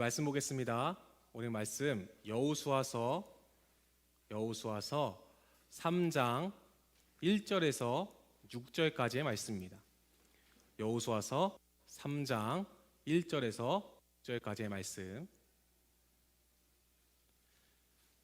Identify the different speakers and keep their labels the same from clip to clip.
Speaker 1: 말씀 보겠습니다. 오늘 말씀 여호수아서 3장 1절에서 6절까지의 말씀입니다. 여호수아서 3장 1절에서 6절까지의 말씀.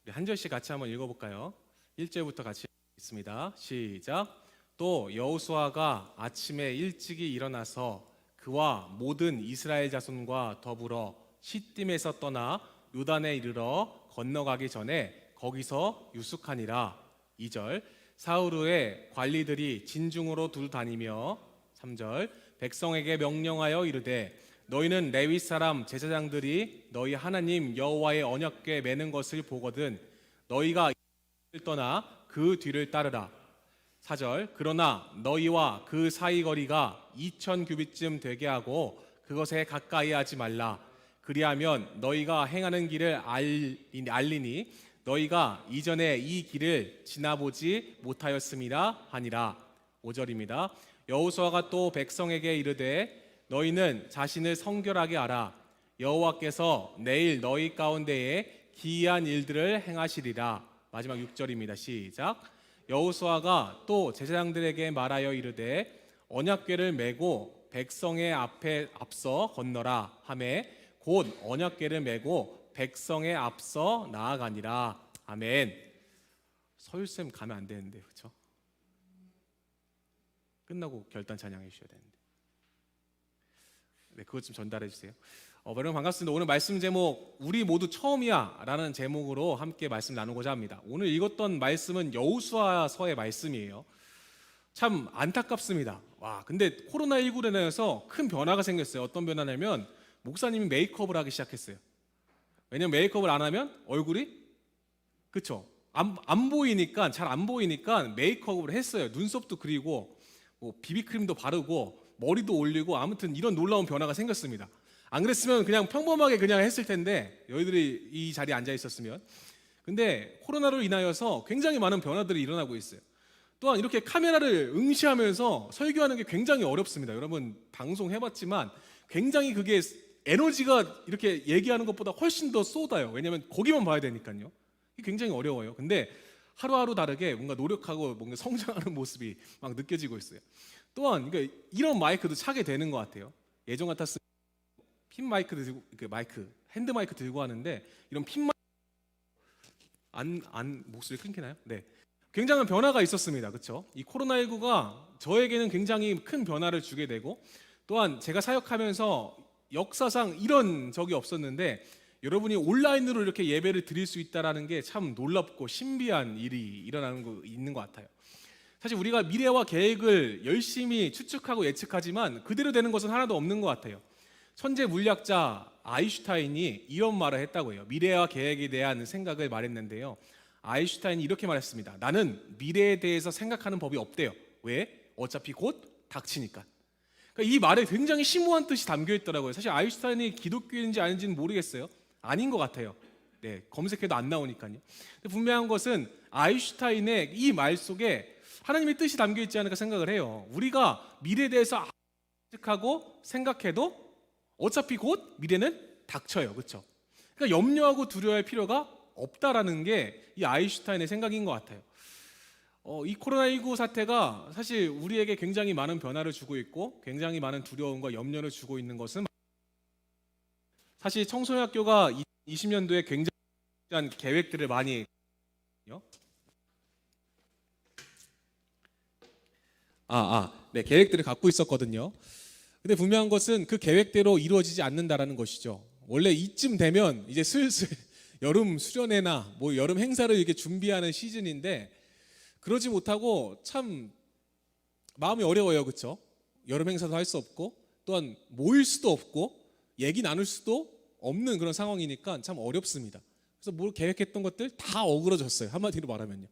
Speaker 1: 우리 한 절씩 같이 한번 읽어볼까요? 1절부터 같이 읽습니다. 시작. 또 여호수아가 아침에 일찍이 일어나서 그와 모든 이스라엘 자손과 더불어 시딤에서 떠나 요단에 이르러 건너가기 전에 거기서 유숙하니라. 2절. 사흘 후에 관리들이 진중으로 두루 다니며 3절. 백성에게 명령하여 이르되 너희는 레위 사람 제사장들이 너희 하나님 여호와의 언약궤 매는 것을 보거든 너희가 떠나 그 뒤를 따르라. 4절. 그러나 너희와 그 사이 거리가 2000규빗쯤 되게 하고 그것에 가까이 하지 말라. 그리하면 너희가 행하는 길을 알리니 너희가 이전에 이 길을 지나보지 못하였음이라 하니라. 5절입니다. 여호수아가 또 백성에게 이르되 너희는 자신을 성결하게 하라. 여호와께서 내일 너희 가운데에 기이한 일들을 행하시리라. 마지막 6절입니다. 시작. 여호수아가 또 제사장들에게 말하여 이르되 언약궤를 메고 백성의 앞에 앞서 건너라 하매 곧 언약궤를 메고 백성의 앞서 나아가니라. 아멘. 서율쌤 가면 안 되는데, 그렇죠? 끝나고 결단 찬양해 주셔야 되는데. 네, 그것 좀 전달해 주세요. 여러분 반갑습니다. 오늘 말씀 제목 우리 모두 처음이야 라는 제목으로 함께 말씀 나누고자 합니다. 오늘 읽었던 말씀은 여호수아서의 말씀이에요. 참 안타깝습니다. 근데 코로나19로 인해서 큰 변화가 생겼어요. 어떤 변화냐면 목사님이 메이크업을 하기 시작했어요. 왜냐면 메이크업을 안 하면 얼굴이 그쵸? 안 보이니까 잘 안 보이니까 메이크업을 했어요. 눈썹도 그리고 뭐 비비크림도 바르고 머리도 올리고 아무튼 이런 놀라운 변화가 생겼습니다. 안 그랬으면 그냥 평범하게 그냥 했을 텐데 너희들이 이 자리에 앉아 있었으면. 근데 코로나로 인하여서 굉장히 많은 변화들이 일어나고 있어요. 또한 이렇게 카메라를 응시하면서 설교하는 게 굉장히 어렵습니다. 여러분 방송 해봤지만 굉장히 그게 에너지가 이렇게 얘기하는 것보다 훨씬 더 쏟아요. 왜냐하면 거기만 봐야 되니까요. 이게 굉장히 어려워요. 근데 하루하루 다르게 뭔가 노력하고 뭔가 성장하는 모습이 막 느껴지고 있어요. 또한 그러니까 이런 마이크도 차게 되는 것 같아요. 예전 같았으면 핀 마이크도 들고 핸드 마이크 들고 하는데 이런 핀 마이크 목소리 끊기나요? 네. 굉장한 변화가 있었습니다. 그렇죠? 이 코로나19가 저에게는 굉장히 큰 변화를 주게 되고 또한 제가 사역하면서 역사상 이런 적이 없었는데 여러분이 온라인으로 이렇게 예배를 드릴 수 있다는 게 참 놀랍고 신비한 일이 있는 것 같아요. 사실 우리가 미래와 계획을 열심히 추측하고 예측하지만 그대로 되는 것은 하나도 없는 것 같아요. 천재 물리학자 아인슈타인이 이런 말을 했다고 해요. 미래와 계획에 대한 생각을 말했는데요. 아인슈타인이 이렇게 말했습니다. 나는 미래에 대해서 생각하는 법이 없대요. 왜? 어차피 곧 닥치니까. 그러니까 이 말에 굉장히 심오한 뜻이 담겨 있더라고요. 사실 아인슈타인이 기독교인지 아닌지는 모르겠어요. 아닌 것 같아요. 네, 검색해도 안 나오니까요. 근데 분명한 것은 아인슈타인의 이 말 속에 하나님의 뜻이 담겨 있지 않을까 생각을 해요. 우리가 미래에 대해서 예측하고 생각해도 어차피 곧 미래는 닥쳐요. 그렇죠? 그러니까 염려하고 두려워할 필요가 없다라는 게 이 아인슈타인의 생각인 것 같아요. 이 코로나19 사태가 사실 우리에게 굉장히 많은 변화를 주고 있고 굉장히 많은 두려움과 염려를 주고 있는 것은 사실 청소년학교가 20년도에 굉장히 계획들을 많이 네, 계획들을 갖고 있었거든요. 근데 분명한 것은 그 계획대로 이루어지지 않는다라는 것이죠. 원래 이쯤 되면 이제 슬슬 여름 수련회나 뭐 여름 행사를 이렇게 준비하는 시즌인데 그러지 못하고 참 마음이 어려워요. 그렇죠? 여름 행사도 할 수 없고 또한 모일 수도 없고 얘기 나눌 수도 없는 그런 상황이니까 참 어렵습니다. 그래서 뭘 계획했던 것들 다 어그러졌어요. 한마디로 말하면요.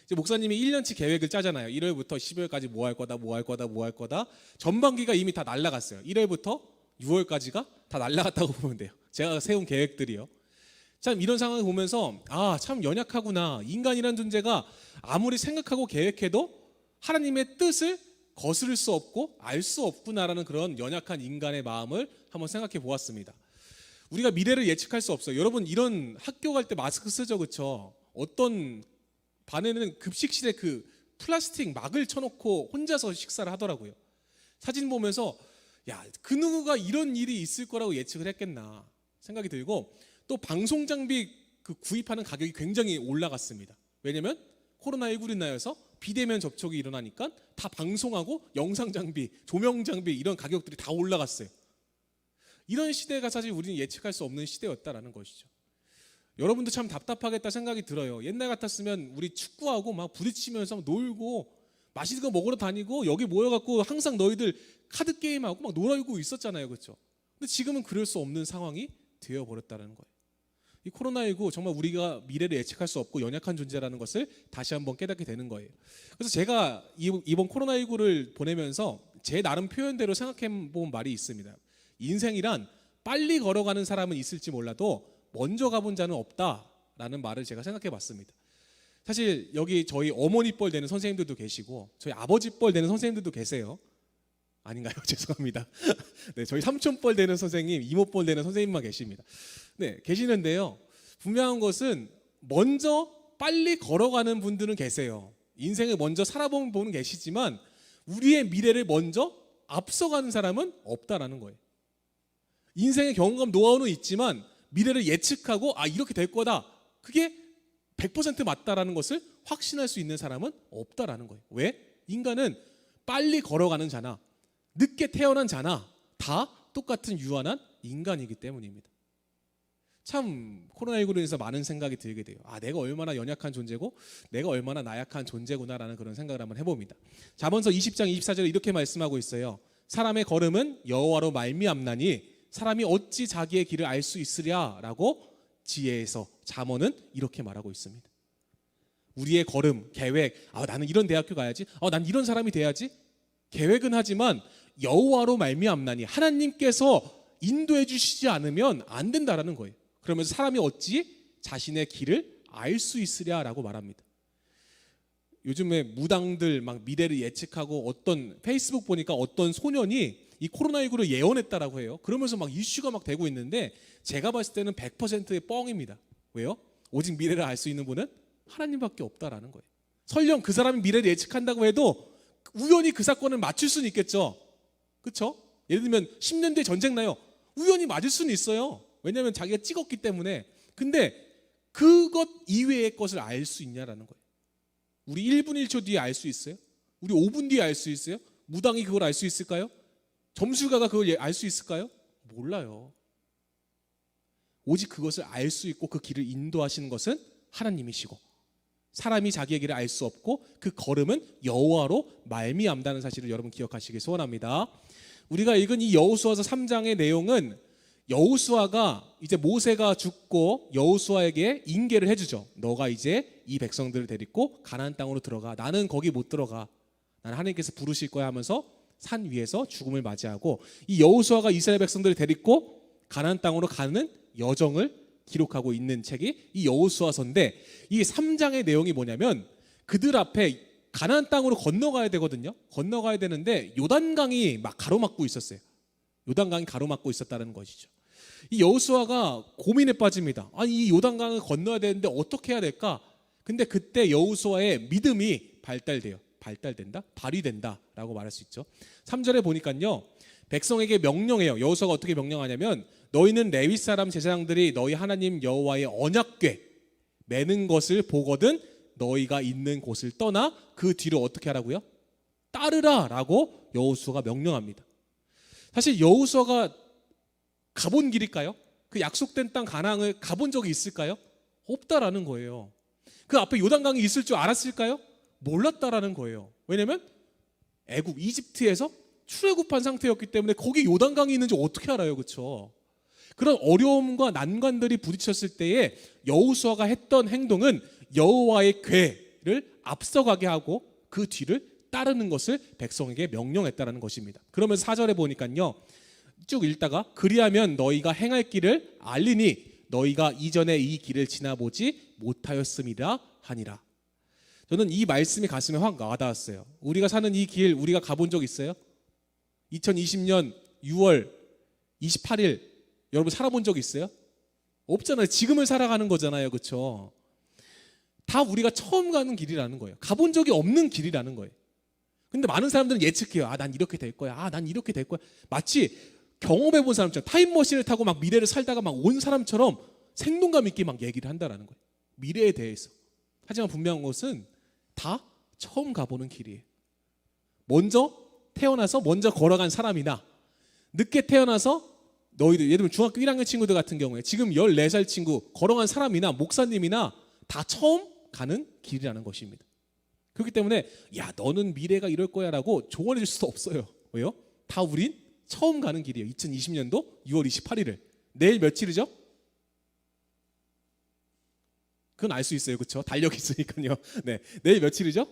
Speaker 1: 이제 목사님이 1년치 계획을 짜잖아요. 1월부터 12월까지 뭐 할 거다. 전반기가 이미 다 날아갔어요. 1월부터 6월까지가 다 날아갔다고 보면 돼요. 제가 세운 계획들이요. 참 이런 상황을 보면서 참 연약하구나. 인간이란 존재가 아무리 생각하고 계획해도 하나님의 뜻을 거스를 수 없고 알 수 없구나라는 그런 연약한 인간의 마음을 한번 생각해 보았습니다. 우리가 미래를 예측할 수 없어요. 여러분 이런 학교 갈 때 마스크 쓰죠, 그렇죠? 어떤 반에는 급식실에 그 플라스틱 막을 쳐놓고 혼자서 식사를 하더라고요. 사진 보면서 야, 그 누구가 이런 일이 있을 거라고 예측을 했겠나 생각이 들고, 또 방송 장비 그 구입하는 가격이 굉장히 올라갔습니다. 왜냐면 코로나19로 인하여서 비대면 접촉이 일어나니까 다 방송하고 영상 장비, 조명 장비 이런 가격들이 다 올라갔어요. 이런 시대가 사실 우리는 예측할 수 없는 시대였다라는 것이죠. 여러분도 참 답답하겠다 생각이 들어요. 옛날 같았으면 우리 축구하고 막 부딪히면서 놀고 맛있는 거 먹으러 다니고 여기 모여갖고 항상 너희들 카드 게임하고 막 놀고 있었잖아요, 그렇죠? 근데 지금은 그럴 수 없는 상황이 되어버렸다는 거예요. 이 코로나19 정말 우리가 미래를 예측할 수 없고 연약한 존재라는 것을 다시 한번 깨닫게 되는 거예요. 그래서 제가 이번 코로나19를 보내면서 제 나름 표현대로 생각해 본 말이 있습니다. 인생이란 빨리 걸어가는 사람은 있을지 몰라도 먼저 가본 자는 없다라는 말을 제가 생각해 봤습니다. 사실 여기 저희 어머니 뻘 되는 선생님들도 계시고 저희 아버지 뻘 되는 선생님들도 계세요. 아닌가요? 죄송합니다. 네, 저희 삼촌 뻘 되는 선생님, 이모 뻘 되는 선생님만 계십니다. 네, 계시는데요. 분명한 것은 먼저 빨리 걸어가는 분들은 계세요. 인생을 먼저 살아본 분은 계시지만 우리의 미래를 먼저 앞서가는 사람은 없다라는 거예요. 인생의 경험감, 노하우는 있지만 미래를 예측하고 이렇게 될 거다, 그게 100% 맞다라는 것을 확신할 수 있는 사람은 없다라는 거예요. 왜? 인간은 빨리 걸어가는 자나 늦게 태어난 자나 다 똑같은 유한한 인간이기 때문입니다. 참 코로나19로 인해서 많은 생각이 들게 돼요. 내가 얼마나 연약한 존재고 내가 얼마나 나약한 존재구나라는 그런 생각을 한번 해봅니다. 잠언서 20장 24절에 이렇게 말씀하고 있어요. 사람의 걸음은 여호와로 말미암나니 사람이 어찌 자기의 길을 알 수 있으랴라고 지혜에서 잠언은 이렇게 말하고 있습니다. 우리의 걸음, 계획, 나는 이런 대학교 가야지, 난 이런 사람이 돼야지, 계획은 하지만 여호와로 말미암나니 하나님께서 인도해 주시지 않으면 안 된다라는 거예요. 그러면서 사람이 어찌 자신의 길을 알 수 있으랴라고 말합니다. 요즘에 무당들 막 미래를 예측하고, 어떤 페이스북 보니까 어떤 소년이 이 코로나19를 예언했다라고 해요. 그러면서 막 이슈가 막 되고 있는데 제가 봤을 때는 100%의 뻥입니다. 왜요? 오직 미래를 알 수 있는 분은 하나님밖에 없다라는 거예요. 설령 그 사람이 미래를 예측한다고 해도 우연히 그 사건을 맞출 수는 있겠죠. 그렇죠? 예를 들면 10년 뒤에 전쟁 나요. 우연히 맞을 수는 있어요. 왜냐하면 자기가 찍었기 때문에. 근데 그것 이외의 것을 알 수 있냐라는 거예요. 우리 1분 1초 뒤에 알 수 있어요? 우리 5분 뒤에 알 수 있어요? 무당이 그걸 알 수 있을까요? 점술가가 그걸 알 수 있을까요? 몰라요. 오직 그것을 알 수 있고 그 길을 인도하시는 것은 하나님이시고, 사람이 자기의 길을 알 수 없고 그 걸음은 여호와로 말미암다는 사실을 여러분 기억하시길 소원합니다. 우리가 읽은 이 여호수아서 3장의 내용은 여호수아가 이제 모세가 죽고 여호수아에게 인계를 해주죠. 너가 이제 이 백성들을 데리고 가나안 땅으로 들어가. 나는 거기 못 들어가. 나는 하나님께서 부르실 거야 하면서 산 위에서 죽음을 맞이하고, 이 여호수아가 이스라엘 백성들을 데리고 가나안 땅으로 가는 여정을 기록하고 있는 책이 이 여호수아서인데, 이 3장의 내용이 뭐냐면 그들 앞에 가나안 땅으로 건너가야 되거든요. 건너가야 되는데 요단강이 막 가로막고 있었어요. 요단강이 가로막고 있었다는 것이죠. 이 여호수아가 고민에 빠집니다. 이 요단강을 건너야 되는데 어떻게 해야 될까? 근데 그때 여호수아의 믿음이 발달된다? 발휘된다라고 말할 수 있죠. 3절에 보니까요, 백성에게 명령해요. 여호수아가 어떻게 명령하냐면, 너희는 레위 사람 제사장들이 너희 하나님 여호와의 언약궤 매는 것을 보거든 너희가 있는 곳을 떠나 그 뒤로 어떻게 하라고요? 따르라라고 여호수아가 명령합니다. 사실 여호수아가 가본 길일까요? 그 약속된 땅 가나안을 가본 적이 있을까요? 없다라는 거예요. 그 앞에 요단강이 있을 줄 알았을까요? 몰랐다라는 거예요. 왜냐면 애굽 이집트에서 출애굽한 상태였기 때문에 거기 요단강이 있는지 어떻게 알아요, 그렇죠? 그런 어려움과 난관들이 부딪혔을 때에 여호수아가 했던 행동은 여호와의 궤를 앞서가게 하고 그 뒤를 따르는 것을 백성에게 명령했다라는 것입니다. 그러면 4절에 보니까요, 쭉 읽다가 그리하면 너희가 행할 길을 알리니 너희가 이전에 이 길을 지나보지 못하였음이라 하니라. 저는 이 말씀이 가슴에 확 와닿았어요. 우리가 사는 이 길 우리가 가본 적 있어요? 2020년 6월 28일
Speaker 2: 여러분 살아본 적 있어요? 없잖아요. 지금을 살아가는 거잖아요. 그렇죠? 다 우리가 처음 가는 길이라는 거예요. 가본 적이 없는 길이라는 거예요. 근데 많은 사람들은 예측해요. 아, 난 이렇게 될 거야. 아, 난 이렇게 될 거야. 마치 경험해 본 사람처럼 타임머신을 타고 막 미래를 살다가 막 온 사람처럼 생동감 있게 막 얘기를 한다라는 거예요. 미래에 대해서. 하지만 분명한 것은 다 처음 가보는 길이에요. 먼저 태어나서 먼저 걸어간 사람이나 늦게 태어나서 너희들 예를 들면 중학교 1학년 친구들 같은 경우에 지금 14살 친구 걸어간 사람이나 목사님이나 다 처음 가는 길이라는 것입니다. 그렇기 때문에 야 너는 미래가 이럴 거야 라고 조언해 줄 수도 없어요. 왜요? 다 우린 처음 가는 길이에요. 2020년도 6월 28일을 내일 며칠이죠? 그건 알 수 있어요. 그렇죠? 달력이 있으니까요. 네, 내일 며칠이죠?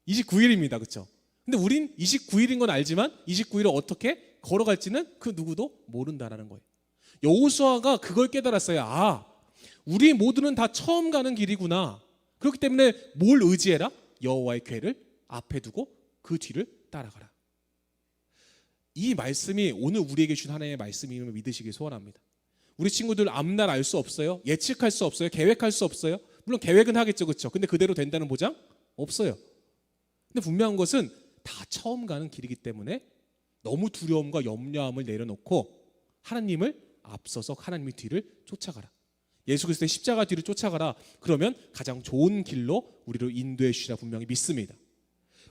Speaker 2: 29일입니다. 그렇죠? 근데 우린 29일인 건 알지만 29일을 어떻게 걸어갈지는 그 누구도 모른다라는 거예요. 여호수아가 그걸 깨달았어요. 아, 우리 모두는 다 처음 가는 길이구나. 그렇기 때문에 뭘 의지해라? 여호와의 궤를 앞에 두고 그 뒤를 따라가라. 이 말씀이 오늘 우리에게 준 하나님의 말씀임을 믿으시길 소원합니다. 우리 친구들 앞날 알 수 없어요. 예측할 수 없어요. 계획할 수 없어요. 물론 계획은 하겠죠. 그렇죠? 근데 그대로 된다는 보장 없어요. 근데 분명한 것은 다 처음 가는 길이기 때문에 너무 두려움과 염려함을 내려놓고 하나님을 앞서서 하나님의 뒤를 쫓아가라. 예수 그리스도의 십자가 뒤를 쫓아가라. 그러면 가장 좋은 길로 우리를 인도해 주시라 분명히 믿습니다.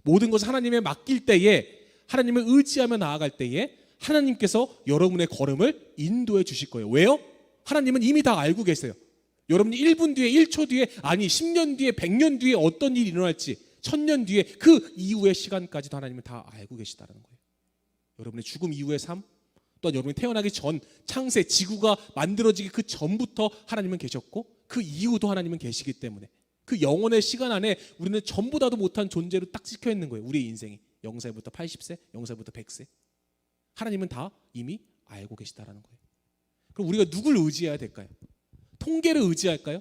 Speaker 2: 모든 것을 하나님에 맡길 때에 하나님을 의지하며 나아갈 때에 하나님께서 여러분의 걸음을 인도해 주실 거예요. 왜요? 하나님은 이미 다 알고 계세요. 여러분이 1분 뒤에 1초 뒤에 아니 10년 뒤에 100년 뒤에 어떤 일이 일어날지 1000년 뒤에 그 이후의 시간까지도 하나님은 다 알고 계시다는 거예요. 여러분의 죽음 이후의 삶 또한 여러분이 태어나기 전 창세 지구가 만들어지기 그 전부터 하나님은 계셨고 그 이후도 하나님은 계시기 때문에 그 영원의 시간 안에 우리는 전보다도 못한 존재로 딱 찍혀 있는 거예요. 우리의 인생이 0세부터 80세 0세부터 100세 하나님은 다 이미 알고 계시다라는 거예요. 그럼 우리가 누굴 의지해야 될까요? 통계를 의지할까요?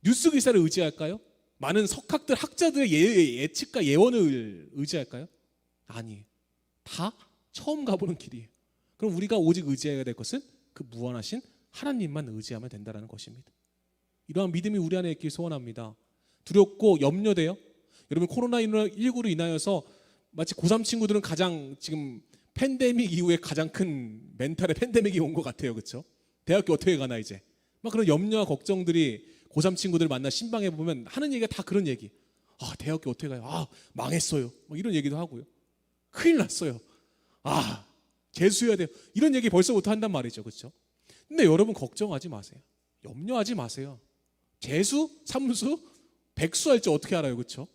Speaker 2: 뉴스 기사를 의지할까요? 많은 석학들 학자들의 예측과 예언을 의지할까요? 아니에요. 다 처음 가보는 길이에요. 그럼 우리가 오직 의지해야 될 것은 그 무한하신 하나님만 의지하면 된다는 것입니다. 이러한 믿음이 우리 안에 있길 소원합니다. 두렵고 염려돼요? 여러분 코로나19로 인하여서 마치 고3 친구들은 가장 지금 팬데믹 이후에 가장 큰 멘탈의 팬데믹이 온 것 같아요. 그렇죠? 대학교 어떻게 가나 이제 막 그런 염려와 걱정들이 고3 친구들 만나 신방에 보면 하는 얘기가 다 그런 얘기. 아 대학교 어떻게 가요? 아 망했어요. 뭐 이런 얘기도 하고요. 큰일 났어요. 아 재수해야 돼요. 이런 얘기 벌써부터 한단 말이죠. 그렇죠? 근데 여러분 걱정하지 마세요. 염려하지 마세요. 재수, 삼수, 백수 할지 어떻게 알아요. 그렇죠?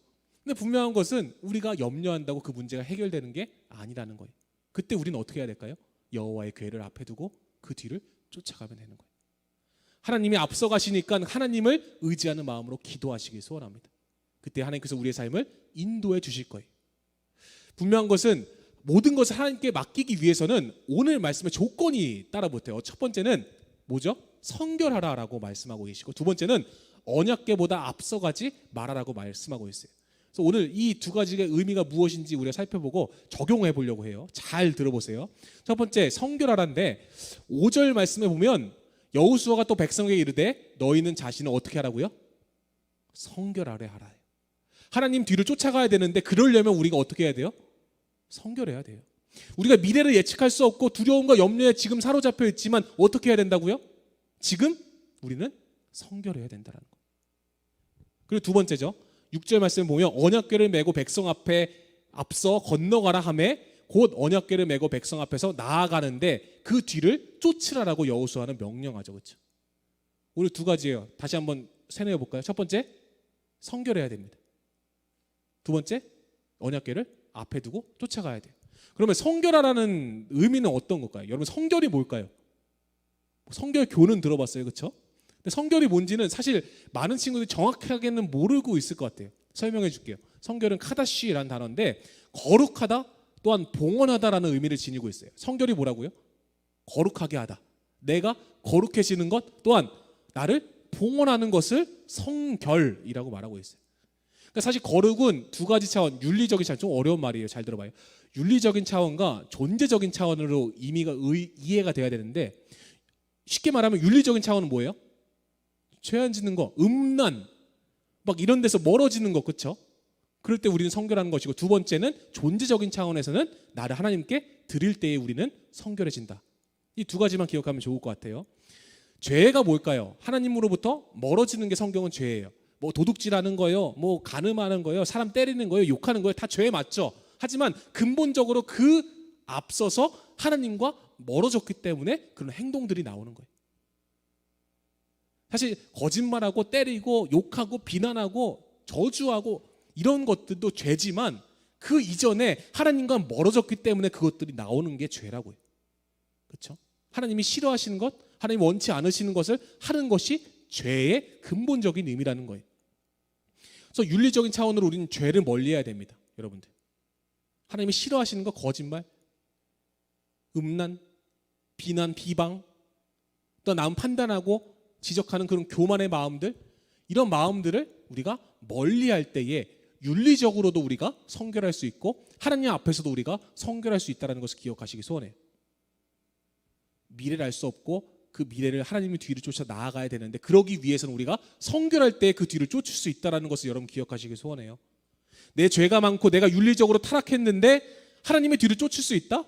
Speaker 2: 근데 분명한 것은 우리가 염려한다고 그 문제가 해결되는 게 아니라는 거예요. 그때 우리는 어떻게 해야 될까요? 여호와의 궤를 앞에 두고 그 뒤를 쫓아가면 되는 거예요. 하나님이 앞서 가시니까 하나님을 의지하는 마음으로 기도하시길 소원합니다. 그때 하나님께서 우리의 삶을 인도해 주실 거예요. 분명한 것은 모든 것을 하나님께 맡기기 위해서는 오늘 말씀의 조건이 따라 붙어요. 첫 번째는 뭐죠? 성결하라라고 말씀하고 계시고 두 번째는 언약궤보다 앞서가지 말아라고 말씀하고 있어요. 그래서 오늘 이 두 가지의 의미가 무엇인지 우리가 살펴보고 적용해 보려고 해요. 잘 들어보세요. 첫 번째 성결하라인데 5절 말씀에 보면 여호수아가 또 백성에게 이르되 너희는 자신을 어떻게 하라고요? 성결하래 하라. 하나님 뒤를 쫓아가야 되는데 그러려면 우리가 어떻게 해야 돼요? 성결해야 돼요. 우리가 미래를 예측할 수 없고 두려움과 염려에 지금 사로잡혀 있지만 어떻게 해야 된다고요? 지금 우리는 성결해야 된다는 거. 그리고 두 번째죠. 6절 말씀을 보면 언약궤를 메고 백성 앞에 앞서 건너가라 하매 곧 언약궤를 메고 백성 앞에서 나아가는데 그 뒤를 쫓으라라고 여호수아는 명령하죠. 그렇죠? 오늘 두 가지예요. 다시 한번 세뇌해 볼까요? 첫 번째 성결해야 됩니다. 두 번째 언약궤를 앞에 두고 쫓아가야 돼요. 그러면 성결하라는 의미는 어떤 걸까요? 여러분 성결이 뭘까요? 성결교는 들어봤어요. 그렇죠? 근데 성결이 뭔지는 사실 많은 친구들이 정확하게는 모르고 있을 것 같아요. 설명해 줄게요. 성결은 카다시라는 단어인데 거룩하다 또한 봉헌하다라는 의미를 지니고 있어요. 성결이 뭐라고요? 거룩하게 하다. 내가 거룩해지는 것 또한 나를 봉헌하는 것을 성결이라고 말하고 있어요. 그러니까 사실 거룩은 두 가지 차원, 윤리적인 차원, 좀 어려운 말이에요. 잘 들어봐요. 윤리적인 차원과 존재적인 차원으로 이해가 돼야 되는데, 쉽게 말하면 윤리적인 차원은 뭐예요? 죄 안 짓는 거, 음란 막 이런 데서 멀어지는 거, 그렇죠? 그럴 때 우리는 성결하는 것이고, 두 번째는 존재적인 차원에서는 나를 하나님께 드릴 때에 우리는 성결해진다. 이 두 가지만 기억하면 좋을 것 같아요. 죄가 뭘까요? 하나님으로부터 멀어지는 게 성경은 죄예요. 뭐 도둑질하는 거요, 뭐 간음하는 거요, 사람 때리는 거요, 욕하는 거요, 다 죄 맞죠. 하지만 근본적으로 그 앞서서 하나님과 멀어졌기 때문에 그런 행동들이 나오는 거예요. 사실 거짓말하고 때리고 욕하고 비난하고 저주하고 이런 것들도 죄지만, 그 이전에 하나님과 멀어졌기 때문에 그것들이 나오는 게 죄라고요. 그렇죠? 하나님이 싫어하시는 것, 하나님이 원치 않으시는 것을 하는 것이 죄의 근본적인 의미라는 거예요. 그래서 윤리적인 차원으로 우리는 죄를 멀리해야 됩니다. 여러분들, 하나님이 싫어하시는 거, 거짓말, 음란, 비난, 비방, 또 남 판단하고 지적하는 그런 교만의 마음들, 이런 마음들을 우리가 멀리할 때에 윤리적으로도 우리가 성결할 수 있고 하나님 앞에서도 우리가 성결할 수 있다는 것을 기억하시기 소원해요. 미래를 알 수 없고 그 미래를 하나님의 뒤를 쫓아 나아가야 되는데, 그러기 위해서는 우리가 성결할 때 그 뒤를 쫓을 수 있다는 것을 여러분 기억하시기 소원해요. 내 죄가 많고 내가 윤리적으로 타락했는데 하나님의 뒤를 쫓을 수 있다?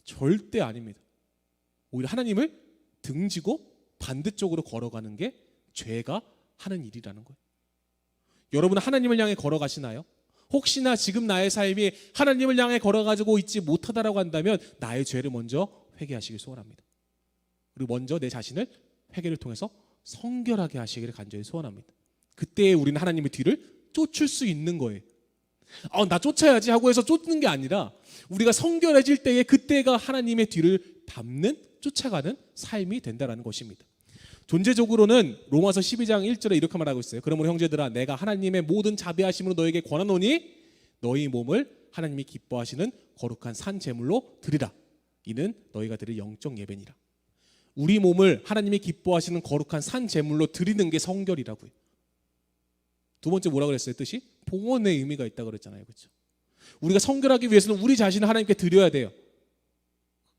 Speaker 2: 절대 아닙니다. 오히려 하나님을 등지고 반대쪽으로 걸어가는 게 죄가 하는 일이라는 거예요. 여러분은 하나님을 향해 걸어가시나요? 혹시나 지금 나의 삶이 하나님을 향해 걸어가지고 있지 못하다라고 한다면 나의 죄를 먼저 회개하시길 소원합니다. 그리고 먼저 내 자신을 회개를 통해서 성결하게 하시기를 간절히 소원합니다. 그때 우리는 하나님의 뒤를 쫓을 수 있는 거예요. 나 쫓아야지 하고 해서 쫓는 게 아니라, 우리가 성결해질 때에 그때가 하나님의 뒤를 밟는, 쫓아가는 삶이 된다는 것입니다. 존재적으로는 로마서 12장 1절에 이렇게 말하고 있어요. 그러므로 형제들아, 내가 하나님의 모든 자비하심으로 너에게 권하노니 너희 몸을 하나님이 기뻐하시는 거룩한 산 제물로 드리라. 이는 너희가 드릴 영적 예배니라. 우리 몸을 하나님이 기뻐하시는 거룩한 산 제물로 드리는 게 성결이라고요. 두 번째 뭐라 그랬어요? 뜻이 봉헌의 의미가 있다고 그랬잖아요. 그렇죠? 우리가 성결하기 위해서는 우리 자신을 하나님께 드려야 돼요.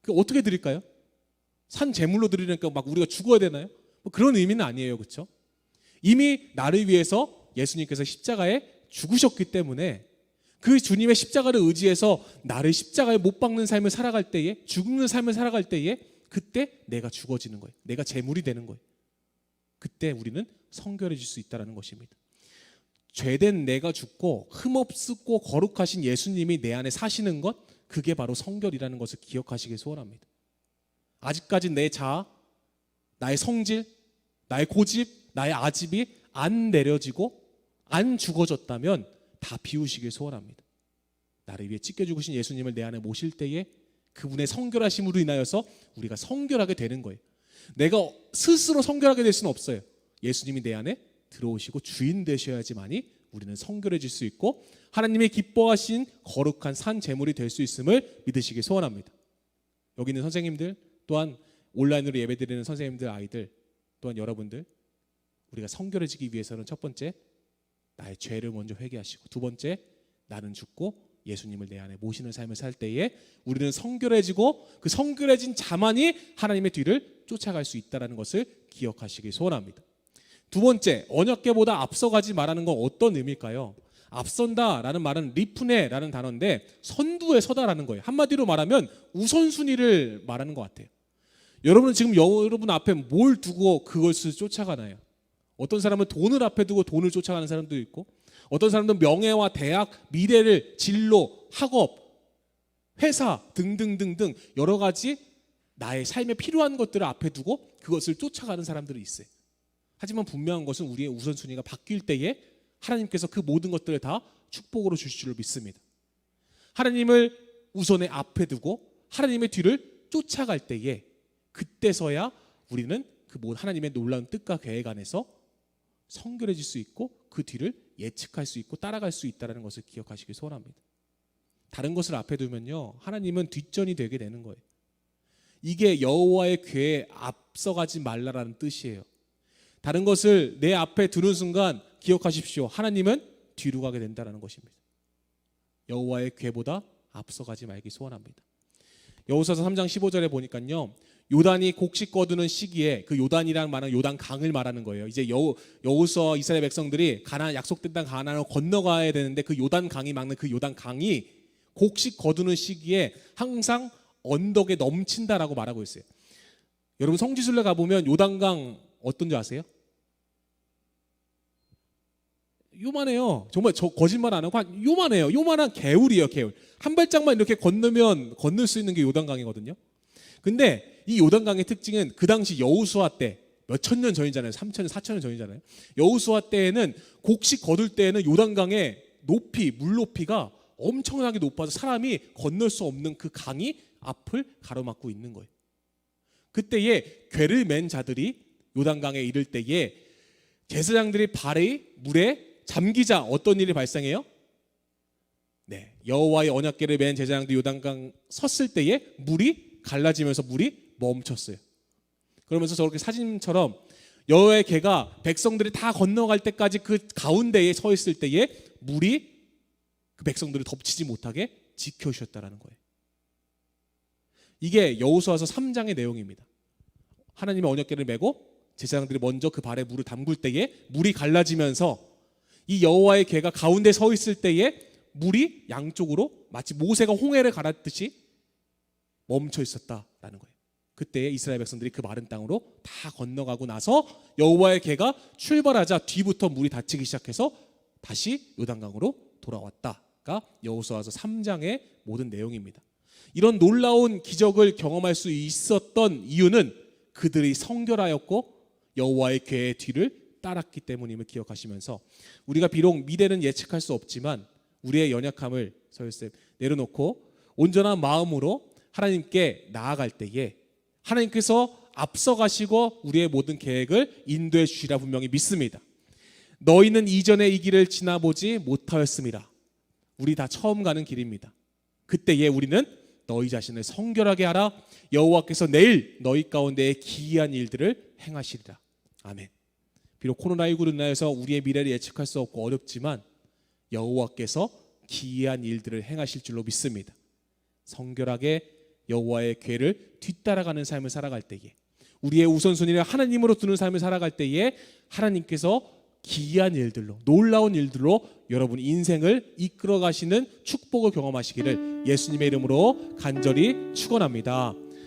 Speaker 2: 그 어떻게 드릴까요? 산 제물로 드리니까 막 우리가 죽어야 되나요? 뭐 그런 의미는 아니에요. 그렇죠? 이미 나를 위해서 예수님께서 십자가에 죽으셨기 때문에 그 주님의 십자가를 의지해서 나를 십자가에 못 박는 삶을 살아갈 때에, 죽는 삶을 살아갈 때에, 그때 내가 죽어지는 거예요. 내가 제물이 되는 거예요. 그때 우리는 성결해질 수 있다는 것입니다. 죄된 내가 죽고 흠없고 거룩하신 예수님이 내 안에 사시는 것, 그게 바로 성결이라는 것을 기억하시길 소원합니다. 아직까지 내 자아, 나의 성질, 나의 고집, 나의 아집이 안 내려지고 안 죽어졌다면 다 비우시길 소원합니다. 나를 위해 찢겨 죽으신 예수님을 내 안에 모실 때에 그분의 성결하심으로 인하여서 우리가 성결하게 되는 거예요. 내가 스스로 성결하게 될 수는 없어요. 예수님이 내 안에 들어오시고 주인 되셔야지만이 우리는 성결해질 수 있고 하나님의 기뻐하신 거룩한 산 제물이 될 수 있음을 믿으시기 소원합니다. 여기 있는 선생님들, 또한 온라인으로 예배드리는 선생님들, 아이들, 또한 여러분들, 우리가 성결해지기 위해서는 첫 번째, 나의 죄를 먼저 회개하시고, 두 번째, 나는 죽고 예수님을 내 안에 모시는 삶을 살 때에 우리는 성결해지고 그 성결해진 자만이 하나님의 뒤를 쫓아갈 수 있다는 것을 기억하시기 소원합니다. 두 번째, 언약궤보다 앞서가지 말라는 건 어떤 의미일까요? 앞선다라는 말은 리프네라는 단어인데 선두에 서다라는 거예요. 한마디로 말하면 우선순위를 말하는 것 같아요. 여러분은 지금 여러분 앞에 뭘 두고 그것을 쫓아가나요? 어떤 사람은 돈을 앞에 두고 돈을 쫓아가는 사람도 있고, 어떤 사람들은 명예와 대학, 미래를, 진로, 학업, 회사 등등등등 여러 가지 나의 삶에 필요한 것들을 앞에 두고 그것을 쫓아가는 사람들이 있어요. 하지만 분명한 것은 우리의 우선순위가 바뀔 때에 하나님께서 그 모든 것들을 다 축복으로 주실 줄 믿습니다. 하나님을 우선에 앞에 두고 하나님의 뒤를 쫓아갈 때에 그때서야 우리는 그 하나님의 놀라운 뜻과 계획 안에서 성결해질 수 있고 그 뒤를 예측할 수 있고 따라갈 수 있다는 것을 기억하시길 소원합니다. 다른 것을 앞에 두면요, 하나님은 뒷전이 되게 되는 거예요. 이게 여호와의 궤에 앞서가지 말라라는 뜻이에요. 다른 것을 내 앞에 두는 순간 기억하십시오. 하나님은 뒤로 가게 된다는 것입니다. 여호와의 궤보다 앞서가지 말기 소원합니다. 여호수아서 3장 15절에 보니까요. 요단이 곡식 거두는 시기에 그 요단이란 말은 요단 강을 말하는 거예요. 이제 여호수아 이스라엘 백성들이 가나안 약속된 땅 가나안을 건너가야 되는데 그 요단 강이 막는 그 요단 강이 곡식 거두는 시기에 항상 언덕에 넘친다라고 말하고 있어요. 여러분 성지순례 가보면 요단강 어떤지 아세요? 요만해요. 정말 저 거짓말 안 하고 요만해요. 요만한 개울이에요. 개울. 한 발짝만 이렇게 건너면 건널 수 있는 게 요단강이거든요. 근데 이 요단강의 특징은 그 당시 여호수아 때 몇천 년 전이잖아요. 3천 년, 4천 년 전이잖아요. 여호수아 때에는 곡식 거둘 때에는 요단강의 높이, 물 높이가 엄청나게 높아서 사람이 건널 수 없는 그 강이 앞을 가로막고 있는 거예요. 그때에 궤를 맨 자들이 요단강에 이를 때에 제사장들이 발이 물에 잠기자 어떤 일이 발생해요? 네, 여호와의 언약궤를 맨 제사장들이 요단강 섰을 때에 물이 갈라지면서 물이 멈췄어요. 그러면서 저렇게 사진처럼 여호와의 궤가 백성들이 다 건너갈 때까지 그 가운데에 서 있을 때에 물이 그 백성들을 덮치지 못하게 지켜주셨다라는 거예요. 이게 여호수아서 3장의 내용입니다. 하나님의 언약궤를 메고 제사장들이 먼저 그 발에 물을 담글 때에 물이 갈라지면서 이 여호와의 궤가 가운데 서 있을 때에 물이 양쪽으로 마치 모세가 홍해를 갈았듯이 멈춰 있었다라는 거예요. 그때 이스라엘 백성들이 그 마른 땅으로 다 건너가고 나서 여호와의 궤가 출발하자 뒤부터 물이 닫히기 시작해서 다시 요단강으로 돌아왔다가 여호수아서 3장의 모든 내용입니다. 이런 놀라운 기적을 경험할 수 있었던 이유는 그들이 성결하였고 여호와의 궤의 뒤를 따랐기 때문임을 기억하시면서 우리가 비록 미래는 예측할 수 없지만 우리의 연약함을 서울쌤 내려놓고 온전한 마음으로 하나님께 나아갈 때에 하나님께서 앞서가시고 우리의 모든 계획을 인도해 주시리라 분명히 믿습니다. 너희는 이전에 이 길을 지나보지 못하였음이라. 우리 다 처음 가는 길입니다. 그때에 우리는 너희 자신을 성결하게 하라. 여호와께서 내일 너희 가운데에 기이한 일들을 행하시리라. 아멘. 비록 코로나19로 인하여서 우리의 미래를 예측할 수 없고 어렵지만 여호와께서 기이한 일들을 행하실 줄로 믿습니다. 성결하게 여호와의 궤를 뒤따라가는 삶을 살아갈 때에 우리의 우선순위를 하나님으로 두는 삶을 살아갈 때에 하나님께서 기이한 일들로 놀라운 일들로 여러분 인생을 이끌어 가시는 축복을 경험하시기를 예수님의 이름으로 간절히 축원합니다.